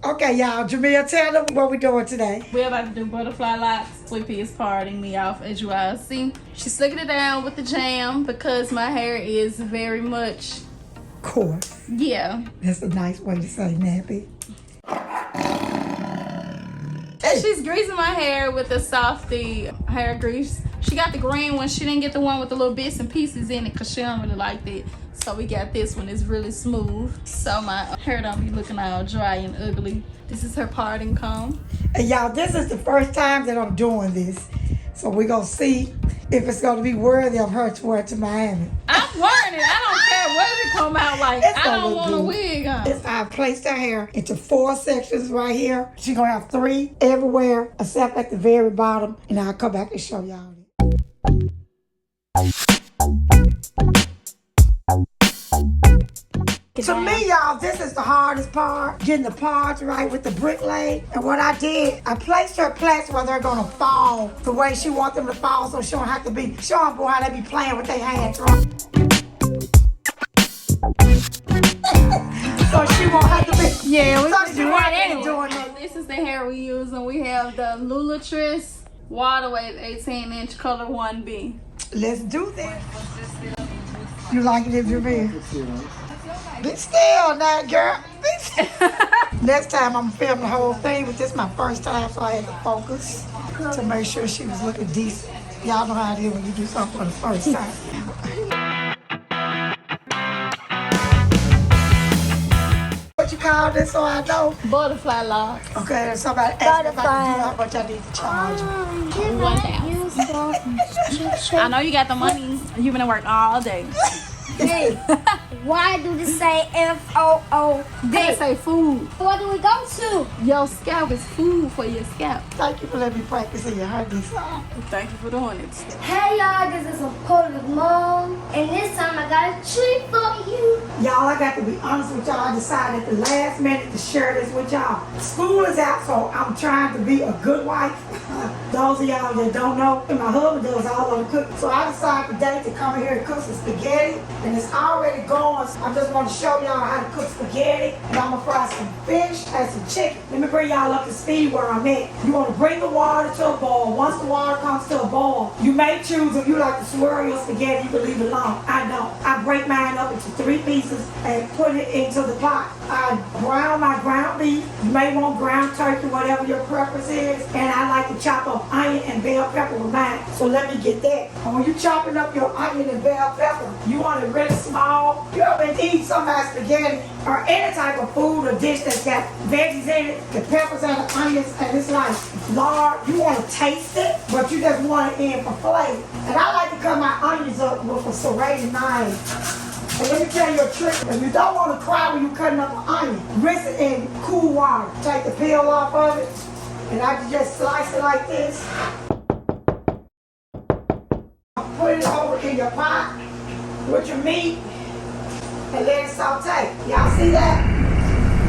Okay, y'all. Jamil, tell them what we're doing today. We're about to do ButterFly Locs. Sweetie is parting me off, as you all see. She's slicking it down with the jam because my hair is very much Coarse. Yeah. That's a nice way to say nappy. Hey. She's greasing my hair with a softy hair grease. She got the green one. She didn't get the one with the little bits and pieces in it because she don't really like that. So we got this one. It's really smooth. So my hair don't be looking all dry and ugly. This is her parting comb. And y'all, this is the first time that I'm doing this. So we're going to see if it's going to be worthy of her to wear to Miami. I'm wearing it. I don't care what it come out like. I don't want a wig on. I placed her hair into 4 sections right here. She's going to have 3 everywhere except at the very bottom. And I'll come back and show y'all. To me, y'all, this is the hardest part, getting the parts right with the brick lay. And what I did, I placed her plats where they're gonna fall the way she wants them to fall, so she don't have to be showing for how they be playing with their hands, right? So she won't have to be. Yeah, we so can do that anyway. Doing that. This is the hair we use, and we have the lulutress water wave 18-inch color 1B. Let's do this. You like it if you're here? Be still now, girl. Be still. Next time I'm filming the whole thing, but this is my first time, so I had to focus to make sure she was looking decent. Y'all know how it is when you do something for the first time. What you call this so I know? ButterFly Locs. Okay, and somebody asked me if I can do how much I need to charge. 1,000. I know you got the money. You've been at work all day. Hey, why do they say FOOD? They say food. Where do we go to? Your scalp is food for your scalp. Thank you for letting me practice in your honey song. Thank you for doing it. Hey y'all, this is SupportiveMom, and this time I got a treat for you. Y'all, I got to be honest with y'all. I decided at the last minute to share this with y'all. School is out, so I'm trying to be a good wife. Those of y'all that don't know, my husband does all of the cooking. So I decided today to come here and cook some spaghetti, and it's already going. So I just want to show y'all how to cook spaghetti, and I'm gonna fry some fish and some chicken. Let me bring y'all up to speed where I'm at. You want to bring the water to a boil. Once the water comes to a boil, you may choose if you like to swirl your spaghetti, you can leave it alone. I don't. I break mine up into 3 pieces and put it into the pot. I brown my ground beef. You may want ground turkey, whatever your preference is. And I like to chop up onion and bell pepper with mine. So let me get that. And when you're chopping up your onion and bell pepper, you want it really small. You ever been eating somebody's spaghetti or any type of food or dish that's got veggies in it, the peppers and the onions, and it's like lard. You want to taste it, but you just want it in for flavor. And I like to cut my onions up with a serrated knife. And let me tell you a trick. If you don't want to cry when you're cutting up an onion, rinse it in cool water. Take the peel off of it, and I can just slice it like this. Put it over in your pot with your meat and let it saute. Y'all see that?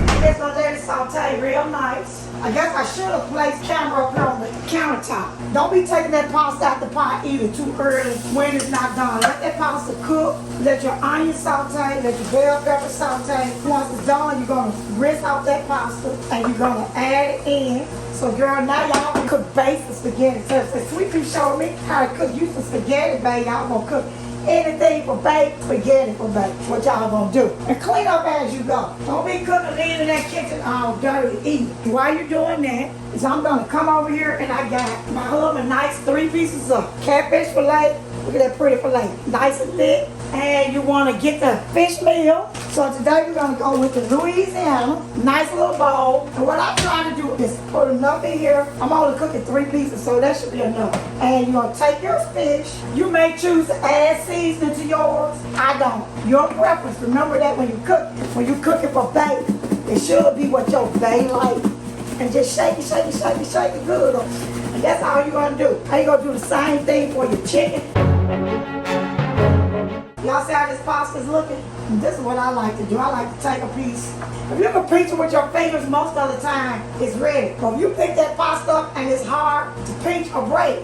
I'm just gonna let it saute real nice. I guess I should have placed camera up here on the countertop. Don't be taking that pasta out the pot either too early when it's not done. Let that pasta cook. Let your onion saute. Let your bell pepper saute. Once it's done, you're gonna rinse out that pasta and you're gonna add it in. So girl, now y'all can cook basic spaghetti. So Sweet Pea showed me how to cook you some spaghetti, babe. Y'all gonna cook anything for baked, spaghetti for baked. What y'all gonna do? And clean up as you go. Don't be cooking, leaving that kitchen all dirty, eating. While you're doing that, is I'm gonna come over here and I got my husband nice 3 pieces of catfish fillet. Look at that pretty fillet, nice and thick. And you wanna get the fish meal. So today we're gonna go with the Louisiana, nice little bowl. And what I'm trying to do is put enough in here. I'm only cooking 3 pieces, so that should be enough. And you're gonna take your fish. You may choose to add seasoning to yours. I don't. Your preference. Remember that when you cook it for bae, it should be what your bae like. And just shake it good. And that's all you're gonna do. Now you're gonna do the same thing for your chicken. Y'all see how this pasta's looking? This is what I like to do. I like to take a piece. If you can pinch it with your fingers most of the time, it's ready. But if you pick that pasta up and it's hard to pinch or break,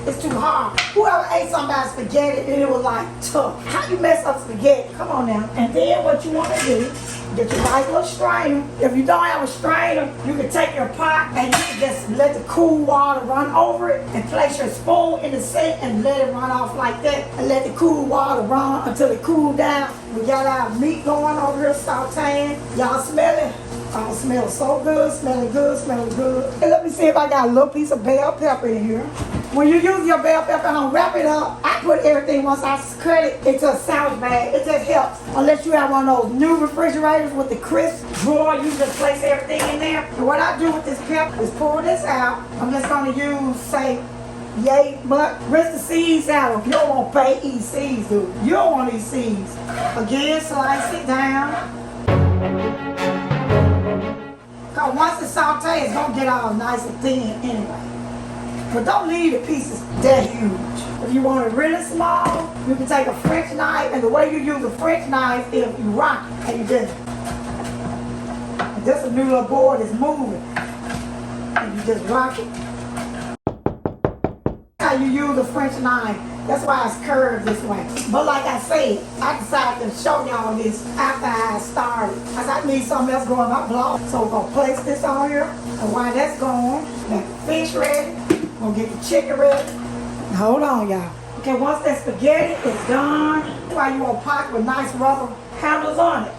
it's too hard. Whoever ate somebody's spaghetti and it was like tough. How you mess up spaghetti? Come on now. And then what you want to do Get your nice little strainer. If you don't have a strainer, you can take your pot and you can just let the cool water run over it and place your spoon in the sink and let it run off like that and let the cool water run until it cool down. We got our meat going over here sauteing. Y'all smell it? Oh, it smells so good, smelling good, smelling good. And let me see if I got a little piece of bell pepper in here. When you use your bell pepper and don't wrap it up, I put everything once I cut it into a sandwich bag. It just helps. Unless you have one of those new refrigerators with the crisp drawer, you just place everything in there. And what I do with this pepper is pull this out. I'm just gonna use, say, yay, but rinse the seeds out. You don't want BAE seeds, dude. You don't want these seeds. Again, slice it down. Cause once it's sauteed, it's gonna get all nice and thin anyway. But don't leave the pieces that huge. If you want it really small, you can take a French knife, and the way you use a French knife is you rock it, and you just, this a new little board is moving, and you just rock it. How you use a French knife. That's why it's curved this way. But like I said, I decided to show y'all this after I started. Cause I need something else going on my blog. So we're gonna place this on here. And while that's going, get the fish ready. We're gonna get the chicken ready. Hold on, y'all. Okay, once that spaghetti is done, that's why you want pot with nice rubber handles on it.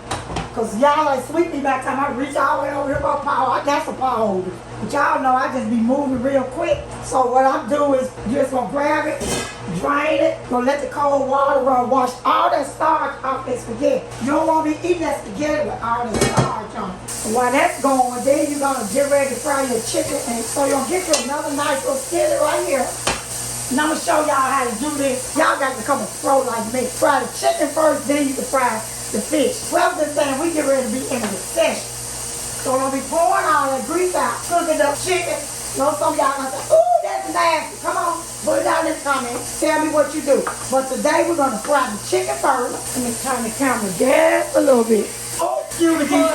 Cause y'all like sweet me back time I reach all the way over here for a power. I got some power holder. But y'all know I just be moving real quick. So what I'm doing is you're just gonna grab it, drain it, gonna let the cold water run, wash all that starch off that spaghetti. You don't want to be eating that spaghetti with all that starch on it. And while that's going, then you're gonna get ready to fry your chicken. And so you're gonna get you another nice little skillet right here. And I'm gonna show y'all how to do this. Y'all got to become a pro like me. Fry the chicken first, then you can fry the fish. Well, I'm just saying we get ready to be in a recession. So we'll be pouring all that grease out, cooking up chicken. You know, some of y'all gonna say, ooh, that's nasty. Come on, put it down in the comments. Tell me what you do. But today we're gonna fry the chicken first. Let me turn the camera just a little bit. Oh, excuse me,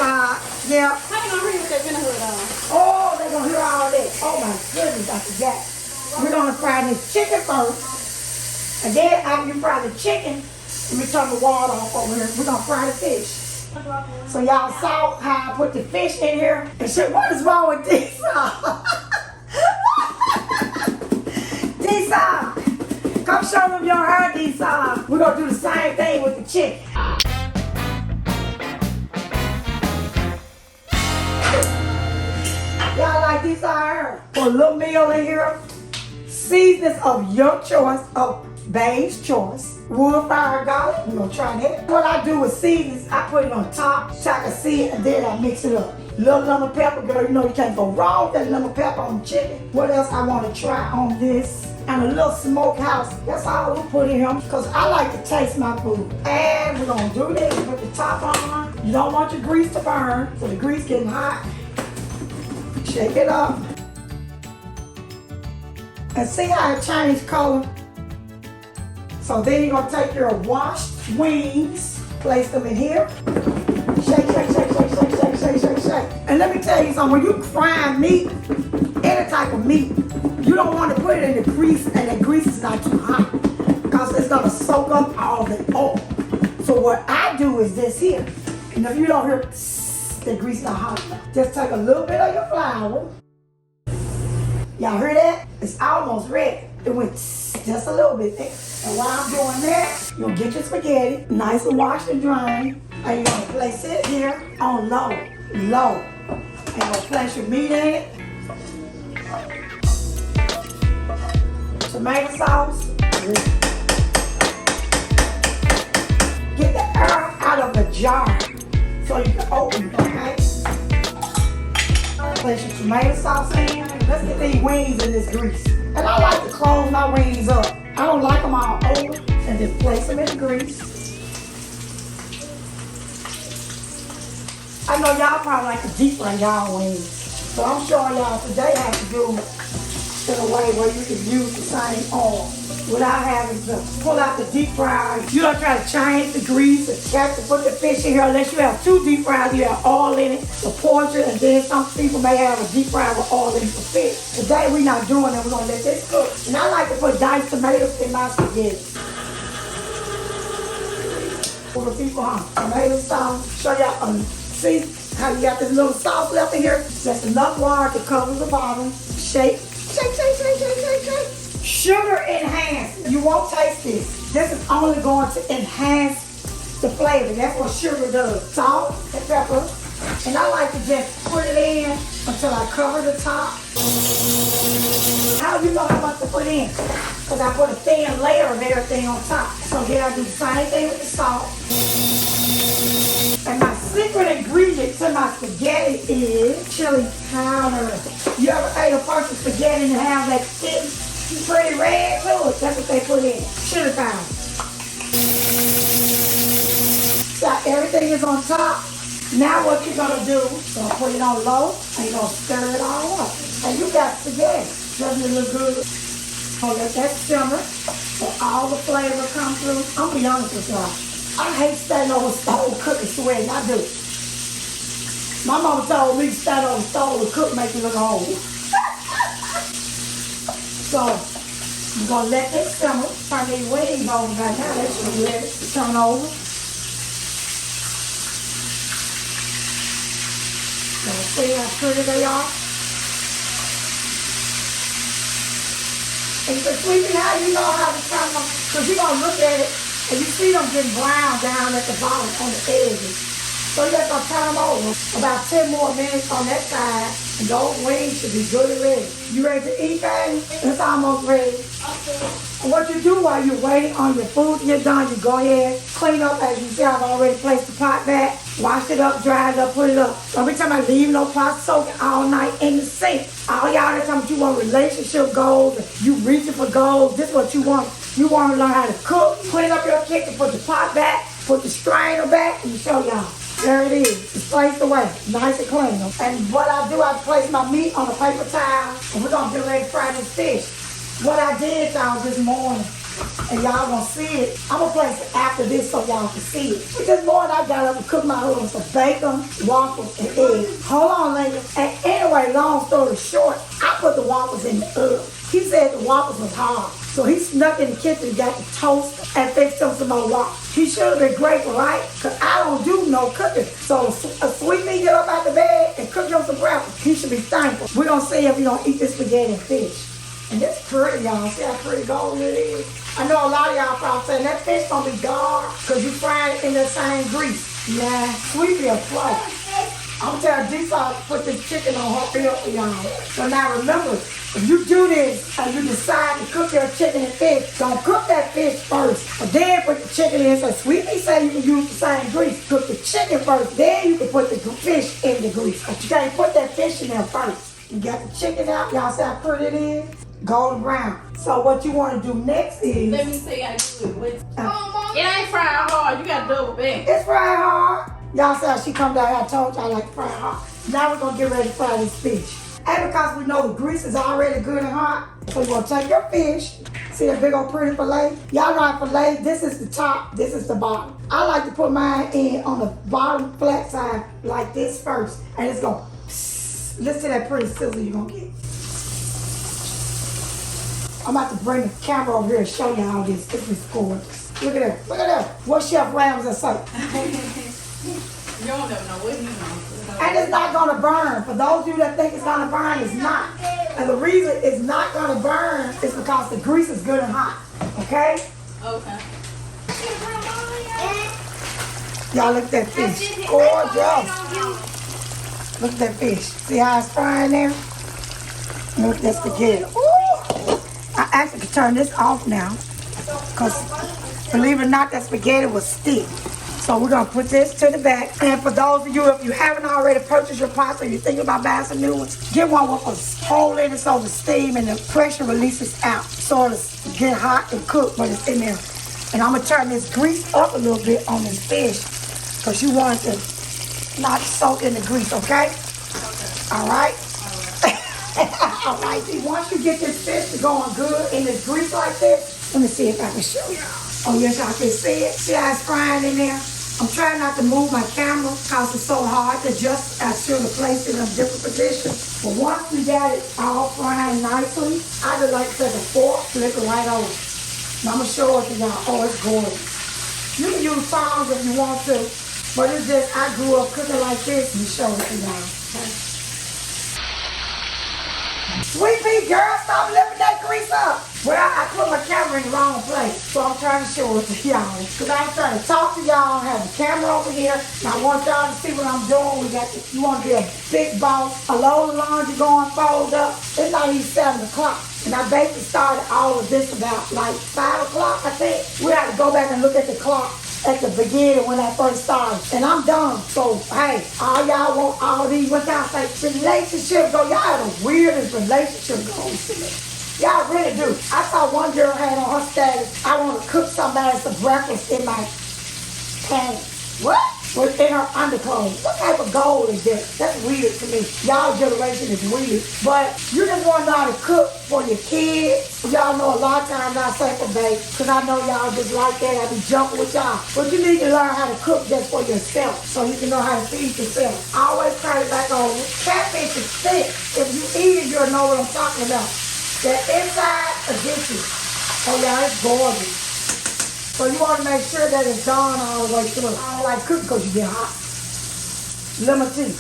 yeah. How you gonna read with that vinegar on? Oh, they're gonna hear all that. Oh my goodness, I forgot. We're gonna fry this chicken first. And then after you fry the chicken, let me turn the water off over here. We're gonna fry the fish. So y'all saw how I put the fish in here. And shit, what is wrong with D-Saw? D-Saw, come show them your hair, D-Saw. We're gonna do the same thing with the chicken. Y'all like D-Saw hair? Put a little meal in here. Seasonings of your choice, of BAE's choice. Wood fire garlic, we're gonna try that. What I do with seasonings, I put it on top, so I can see it, and then I mix it up. Little lemon pepper, girl, you know you can't go wrong with that lemon pepper on the chicken. What else I want to try on this? And a little smokehouse. That's all we'll put in here, because I like to taste my food. And we're gonna do this, put the top on. You don't want your grease to burn, so the grease getting hot. Shake it up. And see how it changed color? So then you're gonna take your washed wings, place them in here. Shake, shake, shake, shake, shake, shake, shake, shake, shake. And let me tell you something, when you frying meat, any type of meat, you don't want to put it in the grease, and the grease is not too hot, because it's gonna soak up all the oil. So what I do is this here. And if you don't hear the grease not hot enough, just take a little bit of your flour. Y'all hear that? It's almost ready. It went just a little bit there. And while I'm doing that, you'll get your spaghetti, nice and washed and drained. And you're gonna place it here on low. And you're gonna place your meat in it. Tomato sauce. Get the air out of the jar so you can open it, okay? Place your tomato sauce in. Let's get these wings in this grease. And I like to close my wings up. I don't like them all over. And then place them in the grease. I know y'all probably like to deep fry y'all wings. So I'm showing y'all today how to do it in a way where you can use the same oil without having to pull out the deep fryer. You don't try to change the grease and you have to put the fish in here unless you have two deep fryers. You have oil in it for pork, and then some people may have a deep fryer with oil in it for fish. Today we're not doing that. We're gonna let this cook. And I like to put diced tomatoes in my spaghetti. For the people, tomato sauce. Show y'all see how you got this little sauce left in here? Just enough water to cover the bottom. Shake, shake, shake, shake, shake, shake, shake. Sugar enhanced. You won't taste this. This is only going to enhance the flavor. That's what sugar does. Salt and pepper. And I like to just put it in until I cover the top. How do you know how much to put in? Because I put a thin layer of everything on top. So here I do the same thing with the salt. And my secret ingredient to my spaghetti is chili powder. You ever ate a person spaghetti and have that thick, pretty red to it? That's what they put in. Chili powder. So everything is on top. Now what you're gonna do, you're gonna put it on low and you're gonna stir it all up. And you got spaghetti. Doesn't it look good? So let that simmer so all the flavor come through. I'm gonna be honest with y'all. I hate standing over the stove cooking sweating. I do. My mama told me to stand over the stove and cook make you look old. So you're gonna let this simmer. Turn these wings over right now. That should be ready to turn over. So see how pretty they are? And but sweetie, how you know how to turn them? Because you're going to look at it and you see them getting brown down at the bottom on the edges. So you're just going to turn them over. About 10 more minutes on that side and those wings should be good and ready. You ready to eat, baby? It's almost ready. Okay. And what you do while you're waiting on your food to get done, you go ahead, clean up as you see. I've already placed the pot back. Wash it up, dry it up, put it up. Don't be talking about leaving no pot soaking all night in the sink. All y'all that talking about you want relationship goals, you reaching for goals, this is what you want. You want to learn how to cook, clean up your kitchen, put the pot back, put the strainer back, and show y'all. There it is. It's placed away. Nice and clean. And what I do, I place my meat on a paper towel, and we're going to get ready to fry this fish. What I did, y'all, this morning, and y'all gonna see it. I'm gonna place it after this so y'all can see it. But this morning I got up and cooked my husband some bacon, waffles, and eggs. Hold on, lady. And anyway, long story short, I put the waffles in the oven. He said the waffles was hard. So he snuck in the kitchen and got the toaster and fixed him some more waffles. He should have been grateful, right? Because I don't do no cooking. So a sweet me get up out the bed and cook him some breakfast. He should be thankful. We're gonna see if he gonna eat this spaghetti and fish. And it's pretty, y'all. See how pretty golden it is? I know a lot of y'all probably saying that fish gonna be dark because you frying it in the same grease. Yeah, sweetie will float. I'm telling D-Sauce to put this chicken on her bill for y'all. So now remember, if you do this and you decide to cook your chicken and fish, don't cook that fish first. But then put the chicken in. So Sweetie said you can use the same grease. Cook the chicken first, then you can put the fish in the grease. But you gotta put that fish in there first. You got the chicken out. Y'all see how pretty it is? Golden brown. So what you want to do next is... Let me see how you do it. It ain't fried hard. You got to double back. It's fried hard. Y'all see how she come down here. I told y'all I like to fry hard. Now we're going to get ready to fry this fish. And because we know the grease is already good and hot, so you're going to take your fish. See that big old pretty fillet? Y'all know how fillet, this is the top, this is the bottom. I like to put mine in on the bottom flat side like this first. And it's going to... Listen to that pretty sizzle you're going to get. I'm about to bring the camera over here and show you how this is gorgeous. Look at that. Look at that. What Chef Ramsay say? You don't never know what he knows. And it's not going to burn. For those of you that think it's going to burn, it's not. And the reason it's not going to burn is because the grease is good and hot. Okay? Okay. Y'all look at that fish. Gorgeous. Look at that fish. See how it's frying there? Look at that spaghetti. Ooh. I actually could turn this off now because believe it or not, that spaghetti was stick. So we're gonna put this to the back. And for those of you, if you haven't already purchased your pots or you're thinking about buying some new ones, get one with a hole in it so the steam and the pressure releases out. So it'll get hot and cooked, but it's in there. And I'm gonna turn this grease up a little bit on this fish because you want it to not soak in the grease, okay? All right? All right, see, once you get this fish going good in this grease like this, let me see if I can show y'all. Oh, yes, y'all can see it. See how it's frying in there? I'm trying not to move my camera because it's so hard to just, I should have placed it in a different position. But once we got it all frying nicely, I just like to take a fork, flip it right over. And I'm going to show it to y'all. Oh, it's gorgeous. You can use tongs if you want to. But it's just, I grew up cooking like this and show it to y'all. Okay? Sweet pea, girl, stop lifting that grease up. Well, I put my camera in the wrong place, so I'm trying to show it to y'all. Because I'm trying to talk to y'all, have the camera over here, and I want y'all to see what I'm doing. We got this, you want to be a big boss, a load of laundry going fold up. It's not even 7 o'clock. And I basically started all of this about like 5 o'clock, I think. We had to go back and look at the clock at the beginning when I first started. And I'm done. So, hey, all y'all want all these, what y'all say, relationship goals. Y'all have the weirdest relationship goals to me. Y'all really do. I saw one girl had on her status, I want to cook somebody some breakfast in my pants. What? In her underclothes. What type of goal is that? That's weird to me. Y'all generation is weird. But you just want to know how to cook for your kids. Y'all know a lot of times I say for babe, because I know y'all just like that. I be jumping with y'all. But you need to learn how to cook just for yourself so you can know how to feed yourself. I always turn it back on. Catfish is thick. If you eat it, you'll know what I'm talking about. That inside addictive. Oh yeah, it's gorgeous. So you want to make sure that it's done all the way through. I don't like cooking because you get hot. Lemon tea.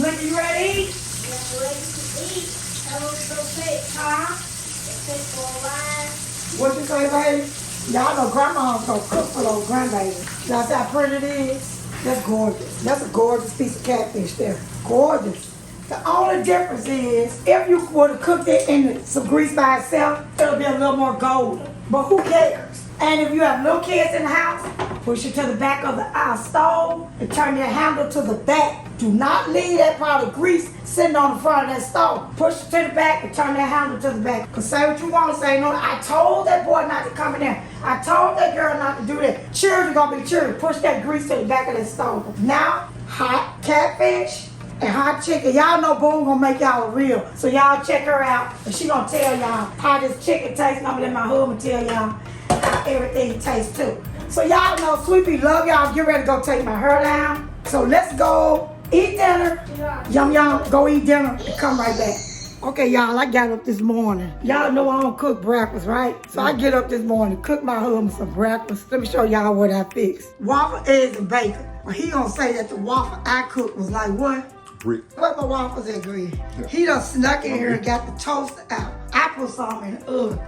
Linda, you ready to eat? Yeah, ready to eat. I was so sick. Huh? Sick for a while. What you say, baby? Y'all know grandma's gonna cook for those grandbabies. Y'all see how pretty it is? That's gorgeous. That's a gorgeous piece of catfish there. Gorgeous. The only difference is, if you would have cooked it in some grease by itself, it'll be a little more golden. But who cares? And if you have little kids in the house, push it to the back of the stove and turn your handle to the back. Do not leave that part of grease sitting on the front of that stove. Push it to the back and turn that handle to the back. Because say what you want to say. No, I told that boy not to come in there. I told that girl not to do that. Children gonna be children. Push that grease to the back of that stove. Now, hot catfish and hot chicken. Y'all know Boom gonna make y'all a reel. So y'all check her out. And she gonna tell y'all how this chicken tastes. And I'm gonna let my husband tell y'all how everything tastes too. So y'all know Sweet Pea love y'all. Get ready to go take my hair down. So let's go eat dinner. Yum yum, go eat dinner and come right back. Okay, y'all, I got up this morning. Y'all know I don't cook breakfast, right? So I get up this morning, cook my husband some breakfast. Let me show y'all what I fixed. Waffle, eggs, and bacon. Well, he gonna say that the waffle I cooked was like what? Brick. Where my waffles at, Green? He done snuck in here and got the toaster out. I put some in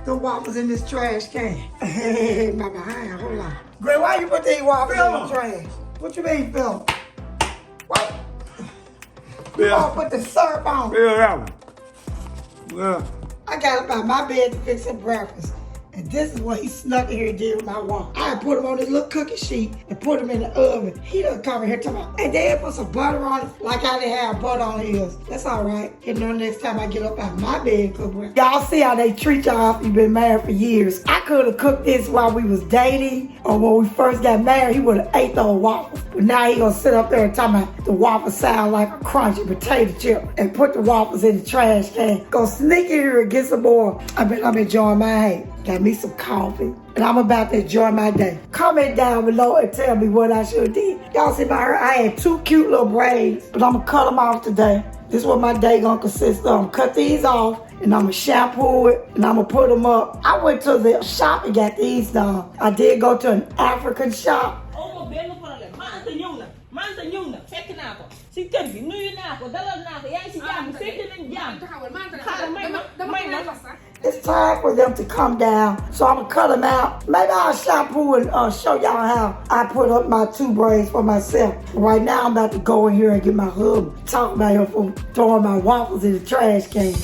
the waffles in this trash can. Hey, my behind, hold on. Green, why you put these waffles in the trash? What you mean, Phil? What? You gonna put the syrup on? Fill that one. Yeah. I got up out my bed to fix some breakfast. And this is what he snuck in here and did with my waffle. I put him on this little cookie sheet and put him in the oven. He done come in here talking about, and then put some butter on it, like I didn't have butter on his. That's all right. And then next time I get up out of my bed and cook breakfast. Y'all see how they treat y'all if you've been married for years. I could have cooked this while we was dating, or when we first got married, he would have ate those waffles. But now he gonna sit up there and talk about the waffles sound like a crunchy potato chip and put the waffles in the trash can. Go sneak in here and get some more. I'm enjoying my hay. Got me some coffee, and I'm about to enjoy my day. Comment down below and tell me what I should do. Y'all see my hair? I had 2 cute little braids, but I'm gonna cut them off today. This is what my day gonna consist of. I'm gonna cut these off, and I'm gonna shampoo it, and I'm gonna put them up. I went to the shop and got these done. I did go to an African shop. It's time for them to come down, so I'm gonna cut them out. Maybe I'll shampoo and show y'all how I put up my 2 braids for myself. Right now, I'm about to go in here and get my husband. Talk about him for throwing my waffles in the trash can.